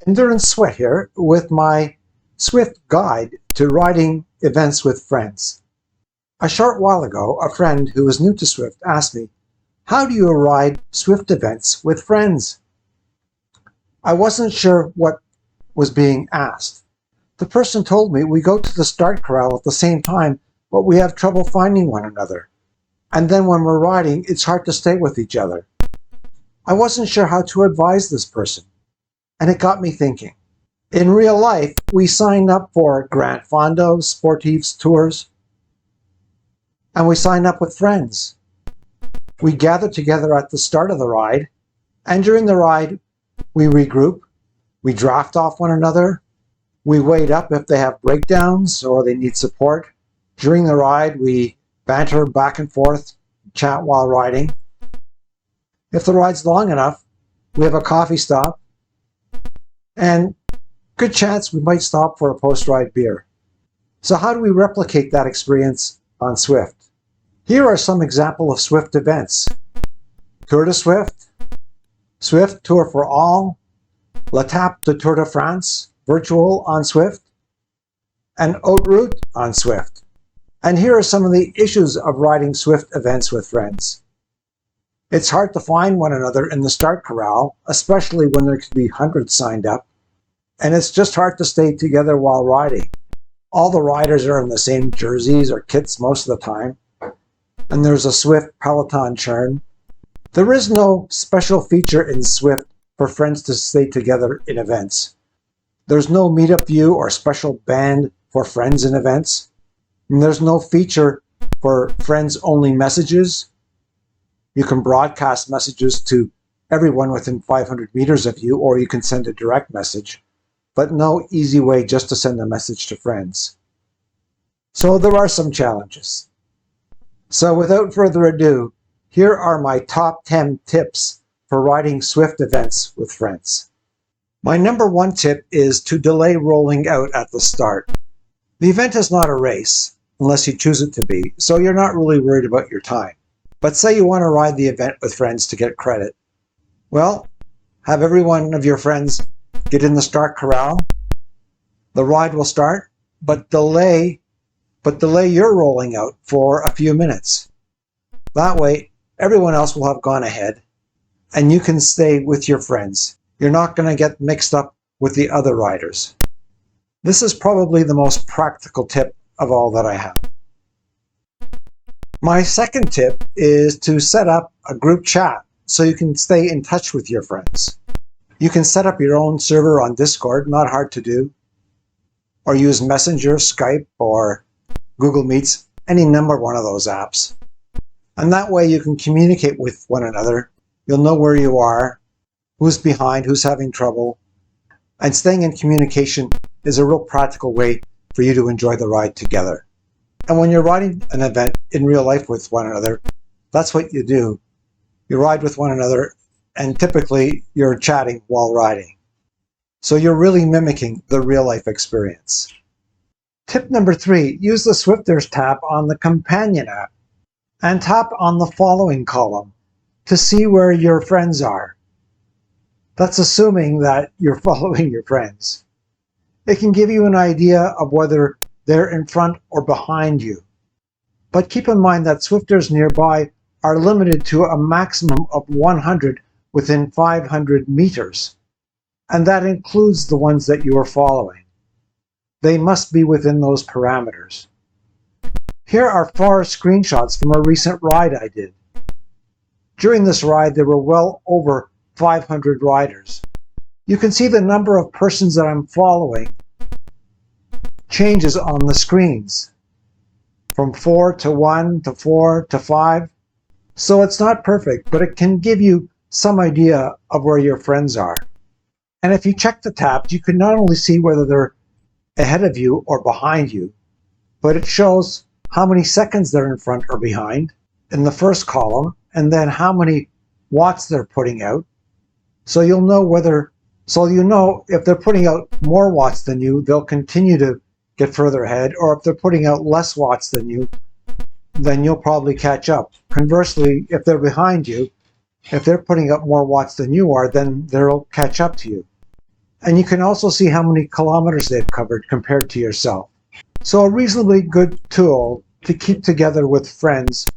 Endurance Sweat here with my Zwift guide to riding events with friends. A short while ago, a friend who was new to Zwift asked me, "How do you ride Zwift events with friends?" I wasn't sure what was being asked. The person told me we go to the start corral at the same time, but we have trouble finding one another. And then when we're riding, it's hard to stay with each other. I wasn't sure how to advise this person. And it got me thinking. In real life, we signed up for Gran Fondo, Sportif's tours, and we signed up with friends. We gather together at the start of the ride, and during the ride, we regroup, we draft off one another, we wait up if they have breakdowns or they need support. During the ride, we banter back and forth, chat while riding. If the ride's long enough, we have a coffee stop, and good chance we might stop for a post-ride beer. So how do we replicate that experience on Zwift? Here are some examples of Zwift events. Tour de Zwift, Zwift Tour for All, L'Etape de Tour de France, virtual on Zwift, and Haute Route on Zwift. And here are some of the issues of riding Zwift events with friends. It's hard to find one another in the start corral, especially when there could be hundreds signed up. And it's just hard to stay together while riding. All the riders are in the same jerseys or kits most of the time. And there's a Zwift Peloton churn. There is no special feature in Zwift for friends to stay together in events. There's no meetup view or special band for friends in events. And there's no feature for friends-only messages. You can broadcast messages to everyone within 500 meters of you, or you can send a direct message, but no easy way just to send a message to friends. So there are some challenges. So without further ado, here are my top 10 tips for riding Zwift events with friends. My number one tip is to delay rolling out at the start. The event is not a race, unless you choose it to be, so you're not really worried about your time. But say you want to ride the event with friends to get credit. Well, have every one of your friends get in the start corral. The ride will start, but delay your rolling out for a few minutes. That way, everyone else will have gone ahead, and you can stay with your friends. You're not going to get mixed up with the other riders. This is probably the most practical tip of all that I have. My second tip is to set up a group chat so you can stay in touch with your friends. You can set up your own server on Discord, not hard to do, or use Messenger, Skype, or Google Meets, any number one of those apps. And that way you can communicate with one another. You'll know where you are, who's behind, who's having trouble. And staying in communication is a real practical way for you to enjoy the ride together. And when you're riding an event in real life with one another, that's what you do. You ride with one another, and typically you're chatting while riding. So you're really mimicking the real life experience. Tip number 3, use the Zwifters tab on the companion app and tap on the following column to see where your friends are. That's assuming that you're following your friends. It can give you an idea of whether they're in front or behind you. But keep in mind that Zwifters nearby are limited to a maximum of 100 within 500 meters, and that includes the ones that you are following. They must be within those parameters. Here are 4 screenshots from a recent ride I did. During this ride, there were well over 500 riders. You can see the number of persons that I'm following changes on the screens, from 4 to 1 to 4 to 5. So it's not perfect, but it can give you some idea of where your friends are. And if you check the tabs, you can not only see whether they're ahead of you or behind you, but it shows how many seconds they're in front or behind in the first column, and then how many watts they're putting out. So you know if they're putting out more watts than you, they'll continue to get further ahead, or if they're putting out less watts than you, then you'll probably catch up. Conversely, if they're behind you, if they're putting up more watts than you are, then they'll catch up to you. And you can also see how many kilometers they've covered compared to yourself. So a reasonably good tool to keep together with friends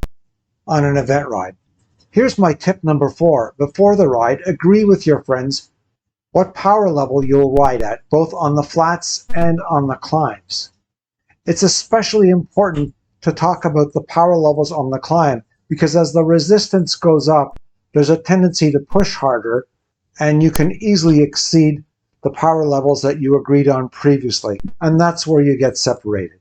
on an event ride. Here's my tip number 4. Before the ride, agree with your friends what power level you'll ride at, both on the flats and on the climbs. It's especially important to talk about the power levels on the climb, because as the resistance goes up, there's a tendency to push harder, and you can easily exceed the power levels that you agreed on previously, and that's where you get separated.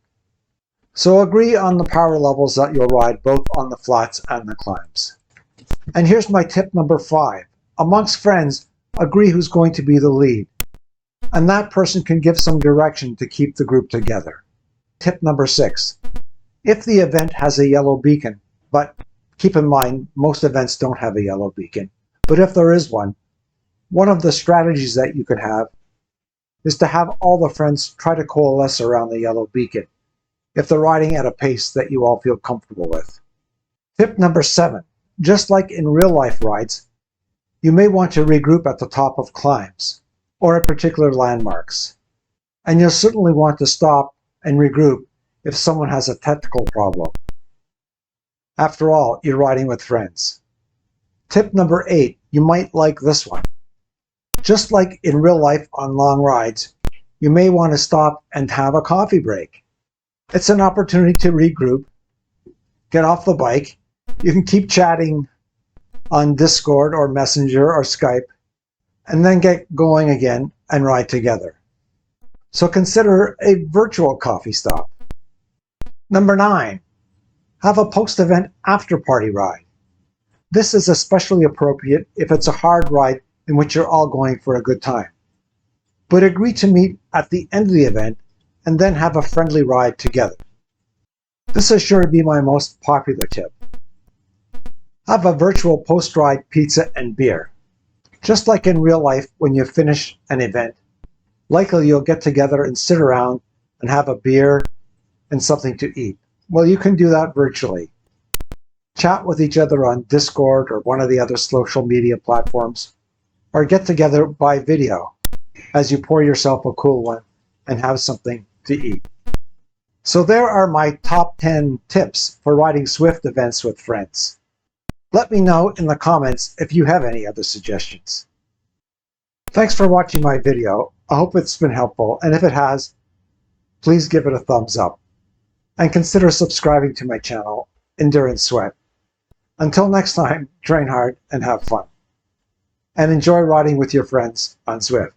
So agree on the power levels that you'll ride both on the flats and the climbs. And here's my tip number 5. Amongst friends, agree who's going to be the lead, and that person can give some direction to keep the group together. Tip number 6. If the event has a yellow beacon, but keep in mind, most events don't have a yellow beacon, but if there is one of the strategies that you could have is to have all the friends try to coalesce around the yellow beacon if they're riding at a pace that you all feel comfortable with. Tip number 7. Just like in real life rides, you may want to regroup at the top of climbs or at particular landmarks. And you'll certainly want to stop and regroup if someone has a technical problem. After all, you're riding with friends. Tip number 8, you might like this one. Just like in real life on long rides, you may want to stop and have a coffee break. It's an opportunity to regroup, get off the bike. You can keep chatting on Discord or Messenger or Skype, and then get going again and ride together. So consider a virtual coffee stop. Number 9, have a post-event after-party ride. This is especially appropriate if it's a hard ride in which you're all going for a good time. But agree to meet at the end of the event and then have a friendly ride together. This is sure to be my most popular tip. Have a virtual post-ride pizza and beer. Just like in real life, when you finish an event, likely you'll get together and sit around and have a beer and something to eat. Well, you can do that virtually. Chat with each other on Discord or one of the other social media platforms, or get together by video as you pour yourself a cool one and have something to eat. So there are my top 10 tips for riding Zwift events with friends. Let me know in the comments if you have any other suggestions. Thanks for watching my video. I hope it's been helpful, and if it has, please give it a thumbs up. And consider subscribing to my channel, Endurance Sweat. Until next time, train hard and have fun. And enjoy riding with your friends on Zwift.